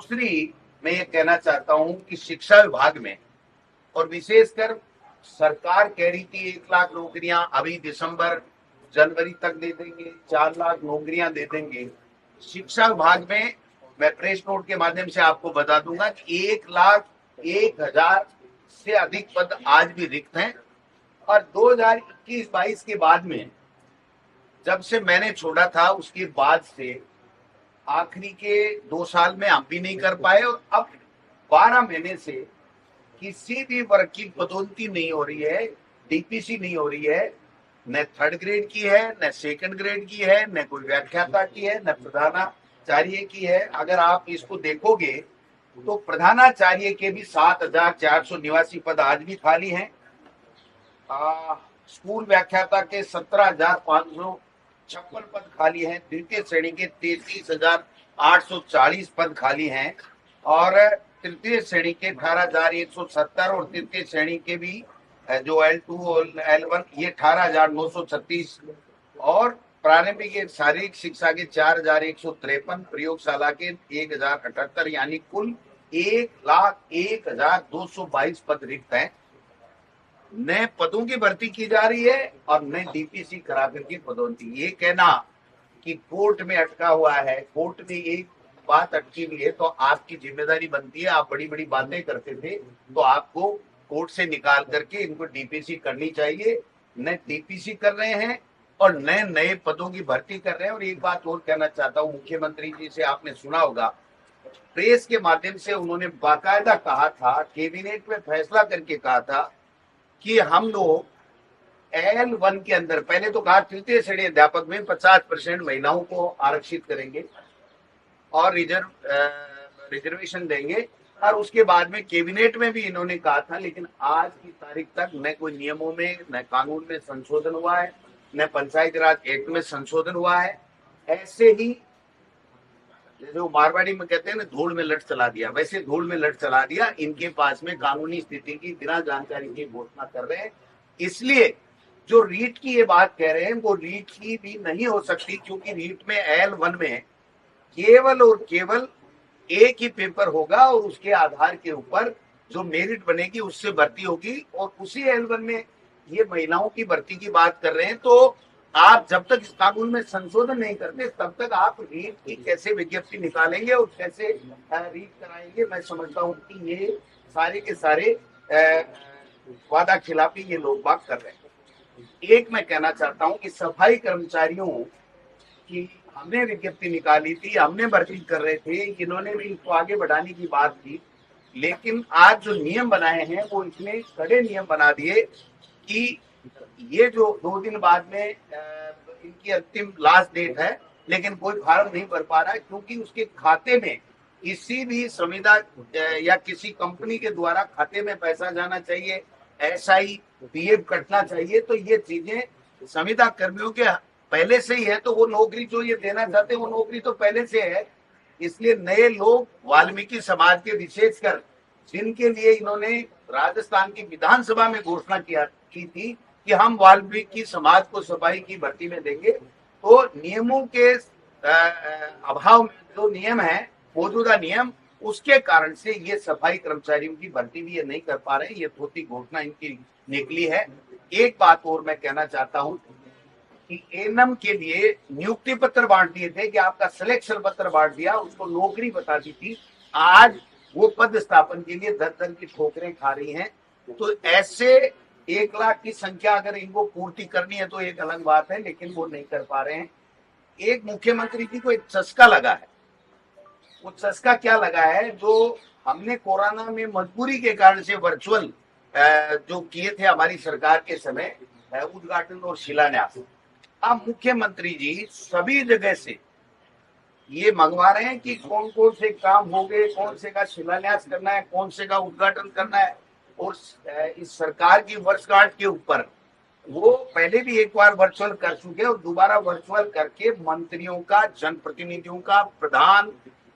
दूसरी मैं ये कहना चाहता हूं कि शिक्षा विभाग में, और विशेषकर सरकार कह रही थी 1 लाख नौकरियां अभी दिसंबर जनवरी तक दे देंगे, 4 लाख नौकरियां दे देंगे। शिक्षा विभाग में मैं प्रेस नोट के माध्यम से आपको बता दूंगा कि 1,01,000 से अधिक पद आज भी रिक्त हैं। और 2021-22 के बाद में, जब से मैंने छोड़ा था उसके बाद से आखिरी के 2 साल में हम भी नहीं कर पाए, और अब 12 महीने से किसी भी वर्ग की पदोन्नति नहीं हो रही है, डीपीसी नहीं हो रही है, न 3rd ग्रेड की है, न 2nd ग्रेड की है, न कोई व्याख्याता की है, न प्रधानाचार्य की है। अगर आप इसको देखोगे तो प्रधानाचार्य के भी 7,489 पद आज भी खाली हैं। स्कूल व्याख्याता के 17,556 पद खाली हैं। द्वितीय श्रेणी के 33,840 पद खाली हैं, और तृतीय श्रेणी के 18,170, और तृतीय श्रेणी के भी जो L2 और L1 ये 18,936, और प्रारंभिक शारीरिक शिक्षा के 4,153, प्रयोगशाला के 1,078, यानी कुल 1,01,222 पद रिक्त हैं। नए पदों की भर्ती की जा रही है और नए डीपीसी करा करके पदोन्नति। ये कहना कि कोर्ट में अटका हुआ है, कोर्ट में एक बात अटकी हुई है, तो आपकी जिम्मेदारी बनती है। आप बड़ी बड़ी बातें करते थे तो आपको कोर्ट से निकाल करके इनको डीपीसी करनी चाहिए। नए डीपीसी कर रहे हैं और नए नए पदों की भर्ती कर रहे हैं। और एक बात और कहना चाहता हूं, मुख्यमंत्री जी से आपने सुना होगा, प्रेस के माध्यम से उन्होंने बाकायदा कहा था, कैबिनेट में फैसला करके कहा था कि हम लोग L1 के अंदर, पहले तो कहा तृतीय श्रेणी अध्यापक में 50% महिलाओं को आरक्षित करेंगे और रिजर्वेशन देंगे, और उसके बाद में कैबिनेट में भी इन्होंने कहा था। लेकिन आज की तारीख तक न कोई नियमों में, न कानून में संशोधन हुआ है, न पंचायती राज एक्ट में संशोधन हुआ है। ऐसे ही जो मारवाड़ी में कहते हैं ना, धूल में लट चला दिया, वैसे धूल में लट चला दिया। इनके पास में कानूनी स्थिति की बिना जानकारी की घोषणा कर रहे हैं। इसलिए जो रीट की ये बात कह रहे हैं वो रीट की भी नहीं हो सकती, क्योंकि रीट में L1 में केवल और केवल एक ही पेपर होगा, और उसके आधार के ऊपर जो मेरिट बनेगी उससे भर्ती होगी। और उसी L1 में ये महिलाओं की भर्ती की बात कर रहे हैं। तो आप जब तक इस कानून में संशोधन नहीं करते तब तक आप रीट की कैसे विज्ञप्ति निकालेंगे और कैसे रीट कराएंगे। मैं समझता हूँ कि ये सारे के सारे वादा खिलाफी ये लोग बात कर रहे हैं। एक मैं कहना चाहता हूँ कि सफाई कर्मचारियों की हमने विज्ञप्ति निकाली थी, हमने भर्ती कर रहे थे, इन्होंने भी इसको आगे बढ़ाने की बात की। लेकिन आज जो नियम बनाए हैं वो इतने कड़े नियम बना दिए कि ये जो 2 दिन बाद में इनकी अंतिम लास्ट डेट है, लेकिन कोई फार्म नहीं भर पा रहा है, क्योंकि उसके खाते में किसी भी संविदा या किसी कंपनी के द्वारा खाते में पैसा जाना चाहिए, SI PF कटना चाहिए। तो ये चीजें संविदा कर्मियों के पहले से ही है, तो वो नौकरी जो ये देना चाहते हैं वो नौकरी तो पहले से है। इसलिए नए लोग, वाल्मीकि समाज के विशेषकर, जिनके लिए इन्होंने राजस्थान की विधानसभा में घोषणा की थी कि हम वाल्मीकि समाज को सफाई की भर्ती में देंगे, तो नियमों के अभाव में जो नियम है, मौजूदा नियम, उसके कारण से ये सफाई कर्मचारियों की भर्ती भी ये नहीं कर पा रहे हैं। ये थोड़ी घोषणा इनकी निकली है। एक बात और मैं कहना चाहता हूं कि एनएम के लिए नियुक्ति पत्र बांट दिए थे, कि आपका सिलेक्शन पत्र बांट दिया, उसको नौकरी बता दी थी। आज वो पद स्थापन के लिए दर की ठोकरें खा रही हैं। तो ऐसे 1 लाख की संख्या अगर इनको पूर्ति करनी है तो एक अलग बात है, लेकिन वो नहीं कर पा रहे हैं। एक मुख्यमंत्री जी को एक चस्का लगा है। वो चस्का क्या लगा है? जो हमने कोरोना में मजबूरी के कारण से वर्चुअल जो किए थे हमारी सरकार के समय, उद्घाटन और शिलान्यास, अब मुख्यमंत्री जी सभी जगह से ये मंगवा रहे हैं कि कौन कौन से काम हो गए, कौन से का शिलान्यास करना है, कौन से का उद्घाटन करना है। और इस सरकार की वर्षगांठ के ऊपर वो पहले भी एक बार वर्चुअल कर चुके और दोबारा वर्चुअल करके मंत्रियों का, जनप्रतिनिधियों का, प्रधान,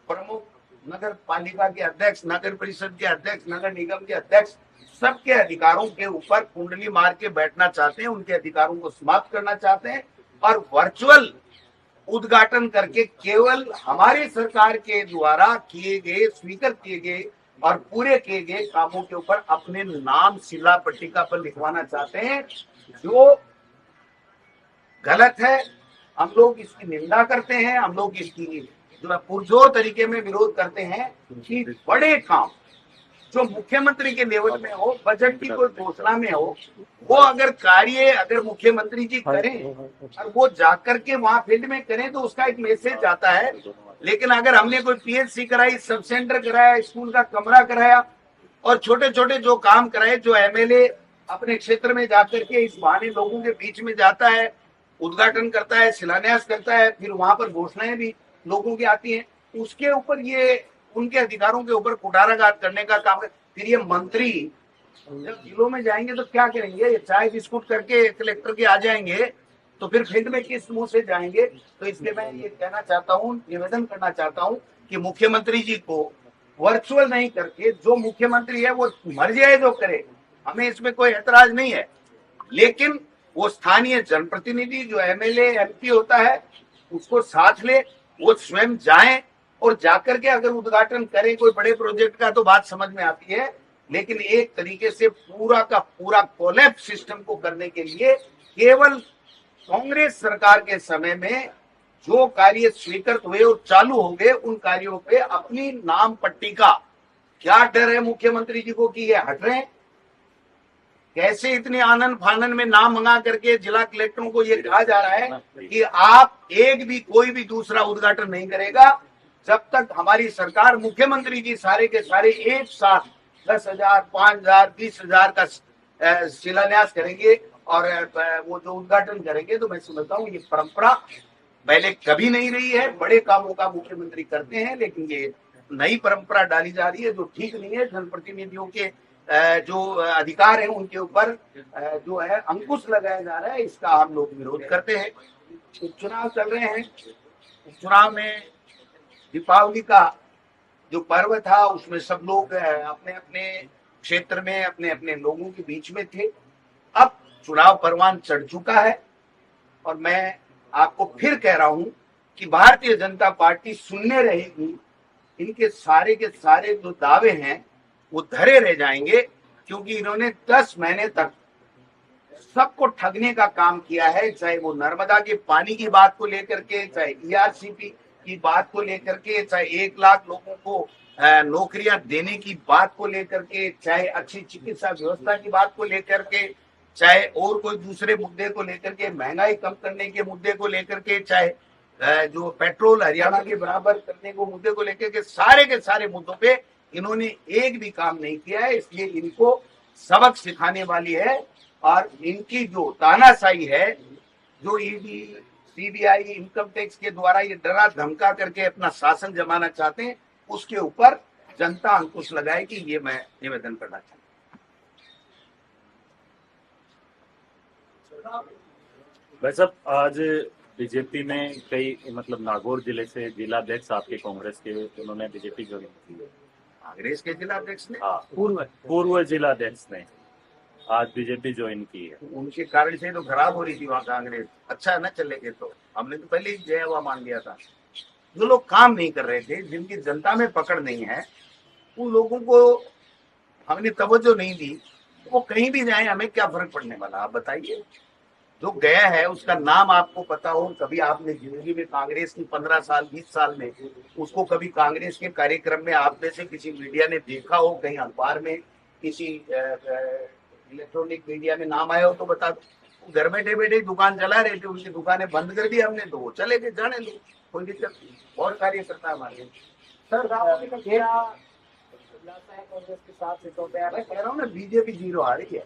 प्रमुख, नगर पालिका के अध्यक्ष, नगर परिषद के अध्यक्ष, नगर निगम के अध्यक्ष, सबके अधिकारों के ऊपर कुंडली मार के बैठना चाहते हैं, उनके अधिकारों को समाप्त करना चाहते हैं। और वर्चुअल उद्घाटन करके केवल हमारी सरकार के द्वारा किए गए, स्वीकृत किए गए और पूरे किए गए कामों के ऊपर अपने नाम शिला पट्टिका पर लिखवाना चाहते हैं, जो गलत है। हम लोग इसकी निंदा करते हैं, हम लोग इसकी जो है पुरजोर तरीके में विरोध करते हैं कि बड़े काम जो मुख्यमंत्री के लेवल में हो, बजट की कोई घोषणा में हो, वो अगर कार्य अगर मुख्यमंत्री जी करें और वो जाकर के वहां फील्ड में करें तो उसका एक मैसेज जाता है। लेकिन अगर हमने कोई पीएचसी कराई, सब सेंटर कराया, स्कूल का कमरा कराया और छोटे छोटे जो काम कराए, जो एमएलए अपने क्षेत्र में जाकर के इस बहाने लोगों के बीच में जाता है, उद्घाटन करता है, शिलान्यास करता है, फिर वहां पर घोषणाएं भी लोगों की आती हैं, उसके ऊपर ये उनके अधिकारों के ऊपर कुठाराघात करने का काम है। फिर ये मंत्री जब जिलों में जाएंगे तो क्या करेंगे? चाय बिस्कुट करके कलेक्टर के आ जाएंगे तो फिर फील्ड में किस मुंह से जाएंगे? तो इसलिए मैं ये कहना चाहता हूँ, निवेदन करना चाहता हूँ कि मुख्यमंत्री जी को वर्चुअल नहीं करके, जो मुख्यमंत्री है वो मर्जी है जो करे, हमें इसमें कोई ऐतराज नहीं है, लेकिन वो स्थानीय जनप्रतिनिधि जो एमएलए एमपी होता है उसको साथ ले, वो स्वयं जाएं और जाकर के अगर उद्घाटन करें कोई बड़े प्रोजेक्ट का तो बात समझ में आती है। लेकिन एक तरीके से पूरा का पूरा कोलैप्स सिस्टम को करने के लिए केवल कांग्रेस सरकार के समय में जो कार्य स्वीकृत हुए और चालू हो गए, उन कार्यों पे अपनी नाम पट्टी का क्या डर है मुख्यमंत्री जी को कि ये हट रहे हैं? कैसे इतनी आनंद फानन में नाम मंगा करके जिला कलेक्टरों को ये कहा जा रहा है कि आप एक भी कोई भी दूसरा उद्घाटन नहीं करेगा जब तक हमारी सरकार, मुख्यमंत्री जी सारे के सारे एक साथ 10,000, 5,000, 20,000 का शिलान्यास करेंगे और वो जो उद्घाटन करेंगे। तो मैं समझता हूँ ये परंपरा पहले कभी नहीं रही है, बड़े कामों का मुख्यमंत्री करते हैं, लेकिन ये नई परंपरा डाली जा रही है जो ठीक नहीं है। जनप्रतिनिधियों के जो अधिकार है उनके ऊपर जो है अंकुश लगाया जा रहा है, इसका हम लोग विरोध करते हैं। उपचुनाव चल रहे हैं, उपचुनाव में दीपावली का जो पर्व था उसमें सब लोग अपने अपने क्षेत्र में अपने अपने लोगों के बीच में थे। अब चुनाव परवान चढ़ चुका है और मैं आपको फिर कह रहा हूं कि भारतीय जनता पार्टी सुनने रहेगी। इनके सारे के सारे जो दावे हैं वो धरे रह जाएंगे, क्योंकि इन्होंने 10 महीने तक सबको ठगने का काम किया है, चाहे वो नर्मदा के पानी की बात को लेकर के, चाहे ईआरसीपी की बात को लेकर के, चाहे 1 लाख लोगों को नौकरियां देने की बात को लेकर के, चाहे अच्छी चिकित्सा व्यवस्था की बात को लेकर के, चाहे और कोई दूसरे मुद्दे को लेकर के, महंगाई कम करने के मुद्दे को लेकर के, चाहे जो पेट्रोल हरियाणा के बराबर करने को मुद्दे को लेकर के, सारे के सारे मुद्दों पे इन्होंने एक भी काम नहीं किया है। इसलिए इनको सबक सिखाने वाली है और इनकी जो तानाशाही है, जो ईडी, सीबीआई, इनकम टैक्स के द्वारा ये डरा धमका करके अपना शासन जमाना चाहते हैं, उसके ऊपर जनता अंकुश लगाएगी, ये मैं निवेदन करना चाहता हूँ। भाई साहब, आज बीजेपी में कई मतलब नागौर जिले से जिलाध्यक्ष आपके कांग्रेस के, उन्होंने बीजेपी ज्वाइन की है। कांग्रेस के जिलाध्यक्ष ने? हाँ, पूर्व जिलाध्यक्ष ने आज बीजेपी ज्वाइन की है। उनके कारण से तो खराब हो रही थी वहाँ कांग्रेस। अच्छा न चलेगे तो हमने तो पहले ही जय हुआ मान लिया था। जो लोग काम नहीं कर रहे थे, जिनकी जनता में पकड़ नहीं है, उन लोगों को हमने तवज्जो नहीं दी, वो कहीं भी जाए हमें क्या फर्क पड़ने वाला? आप बताइए। जो गया है उसका नाम आपको पता हो, कभी आपने जिंदगी में कांग्रेस की 15 साल 20 साल में उसको कभी कांग्रेस के कार्यक्रम में आप में से किसी मीडिया ने देखा हो, कहीं अखबार में, किसी इलेक्ट्रॉनिक मीडिया में नाम आया हो तो बता दो। घर बैठे बैठे दुकान चला रहे थे, उनकी दुकानें बंद कर दी हमने, तो वो चले गए, जाने दो, कोई दिक्कत नहीं। और कार्य करता है हमारे सर कांग्रेस के साथ सीटों पे। मैं कह रहा हूँ ना, बीजेपी 0 आ रही है।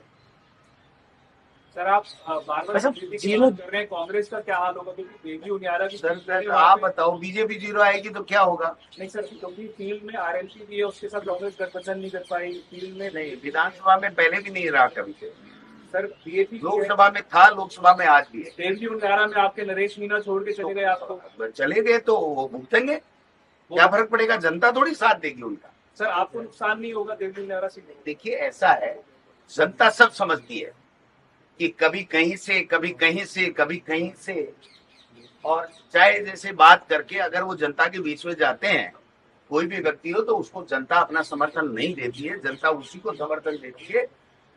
सर आप बार बार जीरो कर रहे हैं, कांग्रेस का क्या हाल होगा? क्योंकि देवी उनियारा की सर आप बताओ, बीजेपी 0 आएगी तो क्या होगा? नहीं सर, क्योंकि फील्ड में आरएलपी भी है, उसके साथ कांग्रेस गठबंधन नहीं कर पाई फील्ड में। नहीं, विधानसभा में पहले भी नहीं रहा कभी से सर। बीजेपी लोकसभा में था, लोकसभा में आज भी है। देवी उनियारा में आपके नरेश मीना छोड़ के चले गए, आपको चले गए तो वो भुगतेंगे, क्या फर्क पड़ेगा? जनता थोड़ी साथ देगी उनका। सर आपको नुकसान नहीं होगा देवी उनियारा से? देखिए ऐसा है, जनता सब समझती है कि कभी कहीं से, कभी कहीं से, कभी कहीं से और चाहे जैसे बात करके अगर वो जनता के बीच में जाते हैं, कोई भी व्यक्ति हो, तो उसको जनता अपना समर्थन नहीं देती है। जनता उसी को समर्थन देती है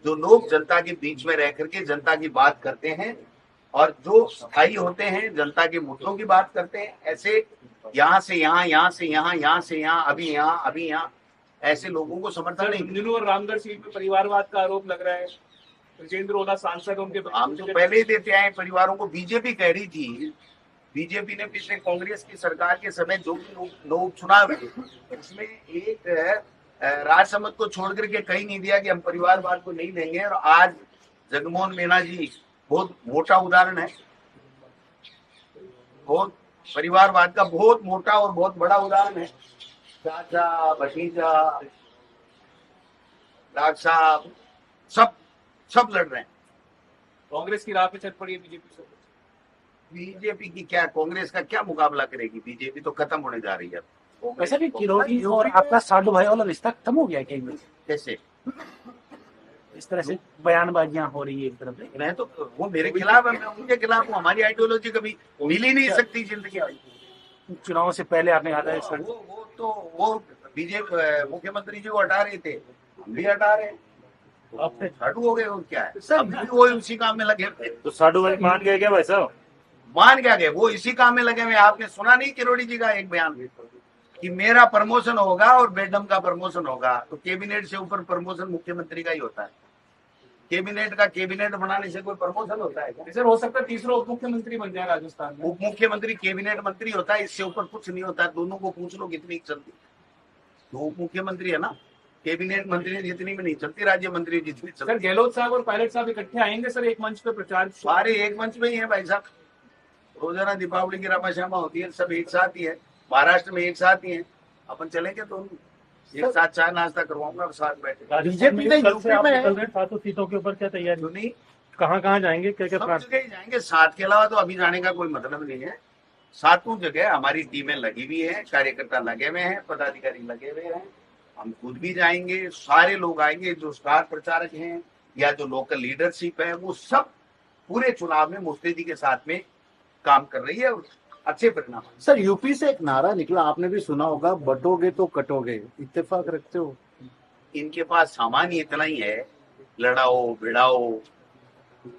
जो लोग जनता के बीच में रह करके जनता की बात करते हैं और जो स्थायी होते हैं, जनता के मुद्दों की बात करते हैं। ऐसे यहाँ से यहाँ, यहाँ से यहाँ, यहाँ से यहाँ, अभी यहाँ, अभी यहाँ, ऐसे लोगों को समर्थन सर नहीं। झुंझुनू और रामगढ़ सीट में परिवारवाद का आरोप लग रहा है। ब्रजेंद्र ओला सांसद, उनके हम तो पहले ही देते आए परिवारों को। बीजेपी कह रही थी, बीजेपी ने पिछले कांग्रेस की सरकार के समय जो भी लोग चुनाव हुए उसमें एक राजसमंद को छोड़ करके कहीं नहीं दिया कि हम परिवारवाद को नहीं देंगे। और आज जगमोहन मीणा जी बहुत मोटा उदाहरण है, बहुत परिवारवाद का बहुत मोटा और बहुत बड़ा उदाहरण है। चाचा, भतीजा, डॉक्टर साहब, सब लड़ रहे हैं। कांग्रेस की राह पे चल पड़ी है बीजेपी से। बीजेपी की क्या, कांग्रेस का क्या मुकाबला करेगी? बीजेपी तो खत्म होने जा रही है। वैसे भी किरोड़ी और आपका साधु भाई वाला रिश्ता खत्म हो गया है कहीं में? कैसे? इस तरह से बयानबाजियां हो रही है एक तरफ से। मैं तो, वो मेरे खिलाफ है, मैं उनके खिलाफ हूँ। हमारी आइडियोलॉजी कभी मिल ही नहीं सकती जिंदगी में। चुनाव से पहले आपने कहा था सर, वो बीजेपी मुख्यमंत्री जी को हटा रहे थे, हम भी हटा रहे हैं। अब फिर हटू हो गए, और क्या है? सब वो इसी काम में लगे थे। तो साधु भाई मान गए क्या भाई साहब? मान क्या गए, वो इसी काम में लगे हुए। आपने सुना नहीं किरोड़ी जी का एक बयान कि मेरा प्रमोशन होगा और बेडम का प्रमोशन होगा? तो कैबिनेट से ऊपर प्रमोशन मुख्यमंत्री का ही होता है। कैबिनेट बनाने से कोई प्रमोशन होता है क्या? सर हो सकता है तीसरा उप मुख्यमंत्री बन जाए राजस्थान में। उप मुख्यमंत्री कैबिनेट मंत्री होता है, इससे ऊपर कुछ नहीं होता। दोनों को पूछ लो कितनी चलती। तो उप मुख्यमंत्री है ना, कैबिनेट मंत्री जितनी में नहीं चलती, राज्य मंत्री जितनी सर चलती। गहलोत साहब और पायलट साहब इकट्ठे आएंगे सर एक मंच पे प्रचार? सारे एक मंच में ही है भाई साहब। रोजाना दीपावली की रामाश्यामा होती है, सब एक साथ ही है। महाराष्ट्र में एक साथ ही है। अपन चलेंगे तो एक साथ चाय नाश्ता करवाऊंगा, साथ बैठे। बीजेपी ने यूपी में 700 सीटों के ऊपर क्या तैयारी? क्यों नहीं? कहाँ जाएंगे, क्या क्या सब प्लान? जगह ही जाएंगे। साथ के अलावा तो अभी जाने का कोई मतलब नहीं है। सातों जगह हमारी टीमें लगी हुई है, कार्यकर्ता लगे हुए हैं, पदाधिकारी लगे हुए हैं। हम खुद भी जाएंगे, सारे लोग आएंगे जो स्टार प्रचारक हैं या जो लोकल लीडरशिप है, वो सब पूरे चुनाव में मुस्तैदी के साथ में काम कर रही है और अच्छे परिणाम। सर यूपी से एक नारा निकला, आपने भी सुना होगा, बटोगे तो कटोगे। इत्तेफाक रखते हो? इनके पास सामान ही इतना ही है, लड़ाओ भिड़ाओ,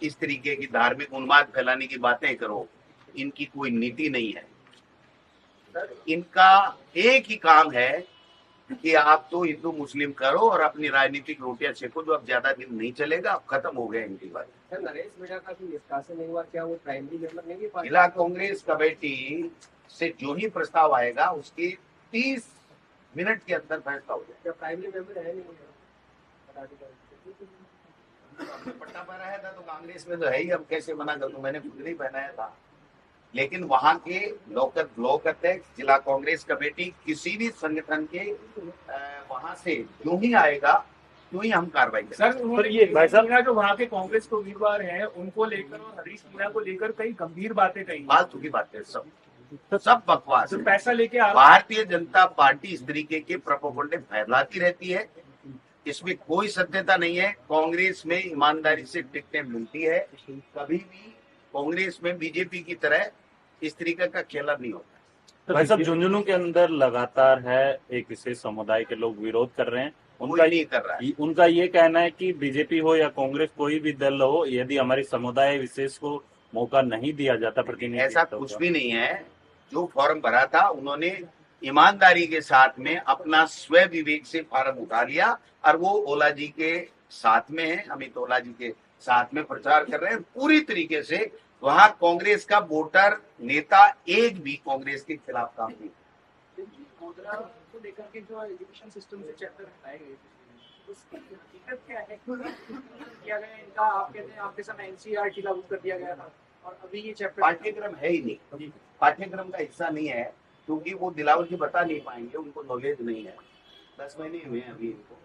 इस तरीके की धार्मिक उन्माद फैलाने की बातें करो। इनकी कोई नीति नहीं है। इनका एक ही काम है कि आप तो हिंदू मुस्लिम करो और अपनी राजनीतिक रोटियां सेको, जो अब ज्यादा दिन नहीं चलेगा। अब खत्म हो गया इनकी बात। सर नरेश मीणा का भी निष्कासन नहीं हुआ, क्या वो प्राइमरी मेंबर नहीं है? जिला कांग्रेस कमेटी से जो ही प्रस्ताव आएगा उसके 30 मिनट के अंदर फैसला हो जाएगा। क्या प्राइमरी मेंबर है नहीं? पट्टा पहनाया था तो कांग्रेस में तो है ही, अब कैसे मना कर दूं? मैंने खुद नहीं पहनाया था। लेकिन वहां के लोकल ब्लॉक अध्यक्ष, जिला कांग्रेस कमेटी, किसी भी संगठन के वहां से जो ही आएगा क्यों ही हम कार्रवाई करें। सर उन्होंने ये भाई साहब- मीणा जो वहाँ के कांग्रेस के उम्मीदवार हैं उनको लेकर और हरीश मीणा को लेकर कई गंभीर बातें कही। फालतू की बातें, सब बकवास तो है। पैसा लेके आ भारतीय जनता पार्टी इस तरीके के प्रोपेगेंडे फैलाती रहती है, इसमें कोई सत्यता नहीं है। कांग्रेस में ईमानदारी से टिकटें मिलती है, कभी भी कांग्रेस में बीजेपी की तरह इस तरीके का खेला नहीं होता। भाई साहब झुंझुनू के अंदर लगातार है एक विशेष समुदाय के लोग विरोध कर रहे हैं। कोई नहीं कर रहा है। उनका ये कहना है कि बीजेपी हो या कांग्रेस, कोई भी दल हो, यदि हमारे समुदाय विशेष को मौका नहीं दिया जाता प्रतिनिधित्व ऐसा कुछ भी नहीं है। जो फॉर्म भरा था उन्होंने ईमानदारी के साथ में अपना स्व विवेक से फॉर्म उठा लिया और वो ओला जी के साथ में है, अमित ओला जी के साथ में प्रचार कर रहे हैं पूरी तरीके से। वहां कांग्रेस का वोटर नेता एक भी कांग्रेस के खिलाफ काम नहीं। गोधरा को लेकर के जो एजुकेशन सिस्टम से चैप्टर हटाए गए थे, उसकी हकीकत क्या है? किया गया इनका, आप कहते हैं आपके समय एनसीईआरटी लागू कर दिया गया था और अभी ये चैप्टर पाठ्यक्रम है ही नहीं, पाठ्यक्रम का हिस्सा नहीं है, क्योंकि वो दिलावर जी बता नहीं पाएंगे, उनको नॉलेज नहीं है। 10 महीने हुए हैं अभी इनको,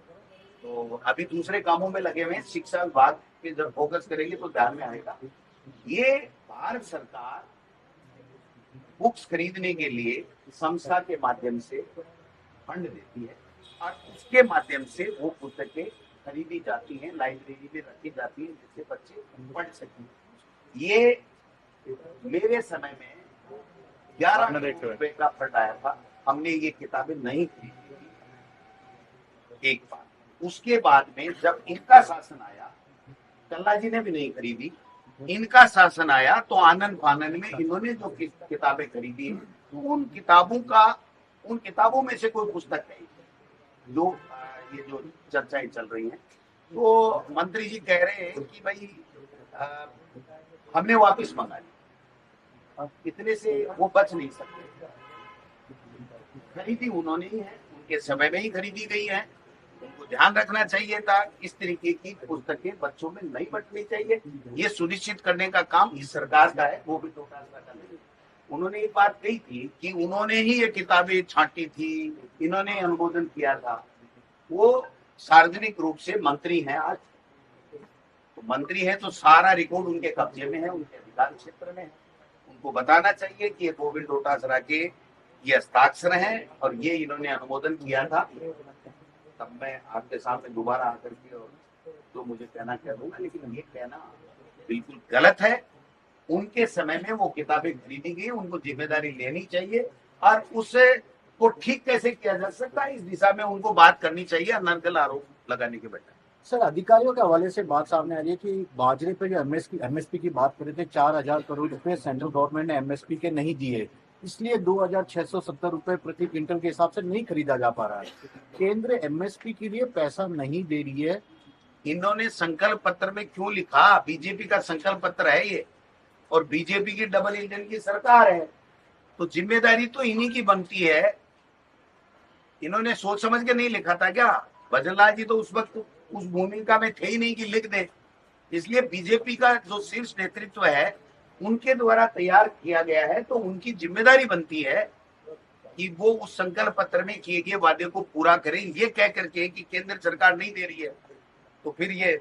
तो अभी दूसरे कामों में लगे हुए हैं। शिक्षा विभाग पे जब फोकस करेंगे तो ध्यान में आएगा। ये भारत सरकार बुक्स खरीदने के लिए संस्था के माध्यम से फंड देती है और उसके माध्यम से वो पुस्तकें खरीदी जाती हैं, लाइब्रेरी में रखी जाती हैं, जिससे बच्चे पढ़ सकें। ये मेरे समय में 11 आपने देखे करोड़ हुए। रुपए का फंड आया था, हमने ये किताबें नहीं खरीदी थी एक बार। उसके बाद में जब इनका शासन आया, कल्ला जी ने भी नहीं खरीदी, इनका शासन आया तो आनंद फानन में इन्होंने जो किताबें खरीदी, उन किताबों में से कोई पुस्तक नहीं जो ये जो चर्चाएं चल रही हैं। तो मंत्री जी कह रहे हैं कि भाई हमने वापस मंगा ली, अब इतने से वो बच नहीं सकते। खरीदी उन्होंने ही है, उनके समय में ही खरीदी गई है, उनको ध्यान रखना चाहिए था इस तरीके की पुस्तकें बच्चों में नहीं बंटनी चाहिए। ये सुनिश्चित करने का काम इस सरकार का है, वो भी डोटासरा का नहीं। उन्होंने ये बात कही थी कि उन्होंने ही ये किताबें छांटी थी, इन्होंने अनुमोदन किया था। वो सार्वजनिक रूप से मंत्री हैं आज, तो मंत्री है तो सारा रिकॉर्ड उनके कब्जे में है, उनके अधिकार क्षेत्र में है। उनको बताना चाहिए कि ये गोविंद डोटासरा के ये हस्ताक्षर हैं और ये इन्होंने अनुमोदन किया था। तब मैं आपके सामने दोबारा आकर के और जो मुझे कहना कह दूंगा, लेकिन ये कहना बिल्कुल गलत है। उनके समय में वो किताबें खरीदी गई, उनको जिम्मेदारी लेनी चाहिए और उसे को ठीक कैसे किया जा सकता है इस दिशा में उनको बात करनी चाहिए, अनर्गल आरोप लगाने के बजाय। सर, अधिकारियों के हवाले से बात सामने आ रही है कि बाजरे पे जो एमएसपी की बात कर रहे थे, 4,000 करोड़ रुपए सेंट्रल गवर्नमेंट ने एमएसपी के नहीं दिए, इसलिए 2,670 रुपए प्रति क्विंटल के हिसाब से नहीं खरीदा जा पा रहा है। केंद्र एमएसपी के लिए पैसा नहीं दे रही है। इन्होंने संकल्प पत्र में क्यों लिखा? बीजेपी का संकल्प पत्र है ये, और बीजेपी की डबल इंजन की सरकार है, तो जिम्मेदारी तो इन्हीं की बनती है। इन्होंने सोच समझ के नहीं लिखा था क्या? भजनलाल जी तो उस वक्त उस भूमिका में थे ही नहीं कि लिख दे। इसलिए बीजेपी का जो शीर्ष नेतृत्व है उनके द्वारा तैयार किया गया है, तो उनकी जिम्मेदारी बनती है कि वो उस संकल्प पत्र में किए गए वादे को पूरा करें। ये कह करके कि केंद्र सरकार नहीं दे रही है, तो फिर ये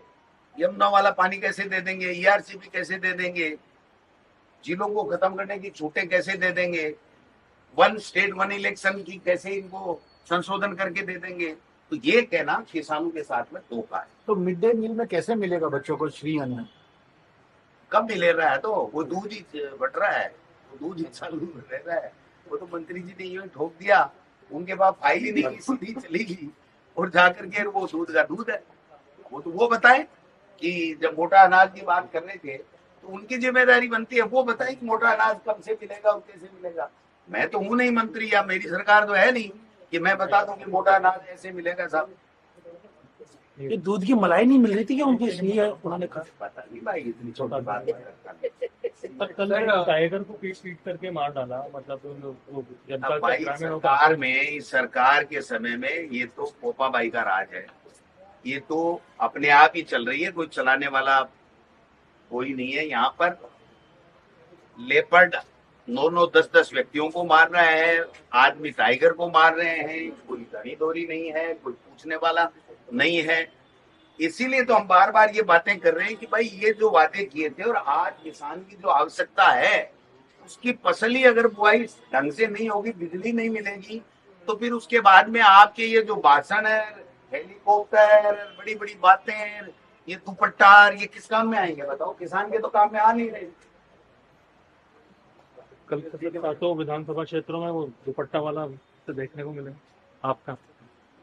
यमुना वाला पानी कैसे दे देंगे, ईआरसीबी कैसे दे देंगे, जिलों को खत्म करने की छूटें कैसे दे देंगे, वन स्टेट वन इलेक्शन की कैसे इनको संशोधन करके दे देंगे। तो ये कहना किसानों के साथ में धोखा है। तो मिड डे मील में कैसे मिलेगा बच्चों को श्री अन्न? कब मिले रहा है? तो वो दूध ही बट रहा है, वो दूध ही चालू रह रहा है। वो तो मंत्री जी ने यूं ठोक दिया, उनके पास फाइल ही नहीं, सीधी चली गई और जाकर के वो दूध का दूध है। वो तो वो बताए कि जब मोटा अनाज की बात कर रहे थे तो उनकी जिम्मेदारी बनती है, वो बताए कि मोटा अनाज कब से मिलेगा और कैसे मिलेगा। मैं तो हूं नहीं मंत्री, या मेरी सरकार तो है नहीं कि मैं बता दूं कि मोटा अनाज ऐसे मिलेगा साहब। ये दूध की मलाई नहीं मिल रही थी क्या उनको, इसलिए उन्होंने कहा। पता नहीं भाई, इतनी छोटी बात पर कल टाइगर को पीट करके मार डाला, मतलब वो जनता अब भाई सरकार में, इस सरकार के समय में ये तो पोपाबाई का राज है। ये तो अपने आप ही चल रही है, कोई चलाने वाला कोई नहीं है। यहाँ पर लेपर्ड 9-9, 10-10 व्यक्तियों को मार रहा है, आदमी टाइगर को मार रहे हैं, कोई धनी दोरी नहीं है, कोई पूछने वाला नहीं है। इसीलिए तो हम बार बार ये बातें कर रहे हैं कि भाई ये जो वादे किए थे और आज किसान की जो आवश्यकता है उसकी फसल ही अगर बुआई ढंग से नहीं होगी, बिजली नहीं मिलेगी, तो फिर उसके बाद में आपके ये जो भाषण है, हेलीकॉप्टर, बड़ी बड़ी बातें, ये दुपट्टा, ये किस काम में आएंगे बताओ? किसान के तो काम में आ नहीं रहे। कल सातों विधानसभा क्षेत्रों में वो दुपट्टा वाला तो देखने को मिलेगा आपका।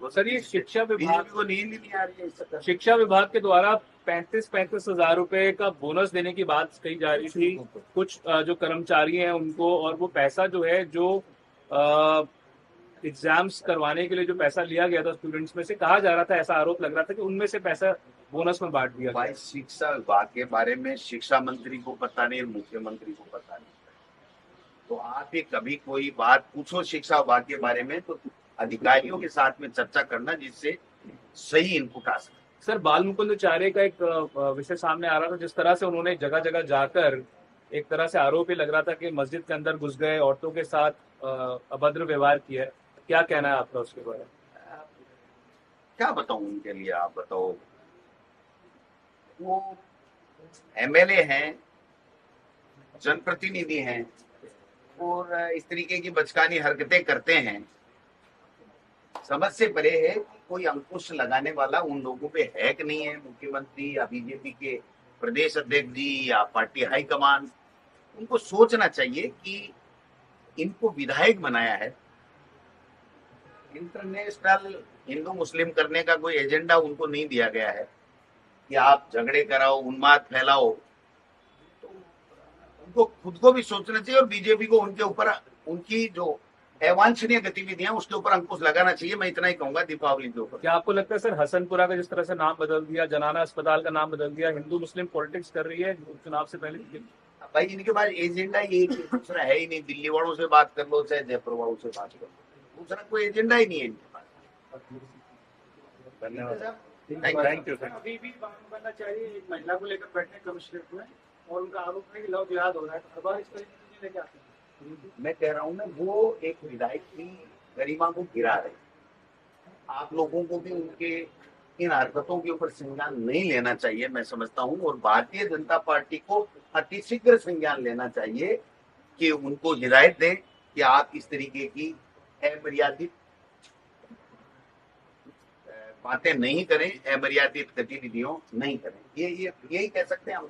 सर, ये शिक्षा विभाग बीजेपी को नींद ही नहीं आ रही है इस चक्कर में। शिक्षा विभाग के द्वारा 35-35 हजार रुपए का बोनस देने की बात कही जा रही थी कुछ जो कर्मचारी हैं उनको, और वो पैसा जो है जो एग्जाम्स करवाने के लिए जो पैसा लिया गया था स्टूडेंट्स में से, कहा जा रहा था, ऐसा आरोप लग रहा था कि उनमें से पैसा बोनस में बांट दिया भाई गया। शिक्षा विभाग के बारे में शिक्षा मंत्री को पता नहीं और मुख्यमंत्री को पता नहीं। तो आप ही कभी कोई बात पूछो शिक्षा विभाग के बारे में तो अधिकारियों के साथ में चर्चा करना, जिससे सही इनपुट आ सके। सर, बाल मुकुंदाचार्य का एक विषय सामने आ रहा था, जिस तरह से उन्होंने जगह जगह जाकर एक तरह से आरोप ही लग रहा था कि मस्जिद के अंदर घुस गए, औरतों के साथ अभद्र व्यवहार किया है। क्या कहना है आपका उसके बारे में? क्या बताऊं उनके लिए, आप बताओ। वो एमएलए हैं, जनप्रतिनिधि हैं और इस तरीके की बचकानी हरकतें करते हैं। समझ से परे है कि कोई अंकुश लगाने वाला उन लोगों पे है कि नहीं है, मुख्यमंत्री या बीजेपी के प्रदेश अध्यक्ष जी या पार्टी हाईकमान। उनको सोचना चाहिए कि इनको विधायक बनाया है, इंटरनेशनल हिंदू मुस्लिम करने का कोई एजेंडा उनको नहीं दिया गया है कि आप झगड़े कराओ, उन्माद फैलाओ। तो उनको खुद को भी सोचना चाहिए और बीजेपी को उनके ऊपर उनकी जो अवांछनीय गतिविधियां उसके ऊपर अंकुश लगाना चाहिए। मैं इतना ही कहूंगा दीपावली के ऊपर। क्या आपको लगता है सर, हसनपुरा का जिस तरह से नाम बदल दिया, जनाना अस्पताल का नाम बदल दिया, हिंदू मुस्लिम पॉलिटिक्स कर रही है चुनाव से पहले? भाई इनके पास एजेंडा ये दूसरा है ही नहीं। दिल्ली वालों से बात कर लो चाहे जयपुर वालों से बात कर लो, दूसरा कोई एजेंडा ही नहीं है इनके पास। धन्यवाद, थैंक यू। अभी भी बनना चाहिए, एक महिला को लेकर बैठे कमिश्नरेट में और उनका आरोप है कि लव जिहाद हो रहा है, हर बार इस तरीके से लेके आते हैं। मैं कह रहा हूं ना, वो एक विधायक की गरिमा को गिरा रहे। आप लोगों को भी उनके इन हरकतों के ऊपर संज्ञान नहीं लेना चाहिए, मैं समझता हूं। और भारतीय जनता पार्टी को अतिशीघ्र संज्ञान लेना चाहिए कि उनको हिदायत दें कि आप इस तरीके की अमर्यादित बातें नहीं करें, अमर्यादित गतिविधियों नहीं करें। यही कह सकते हैं हम।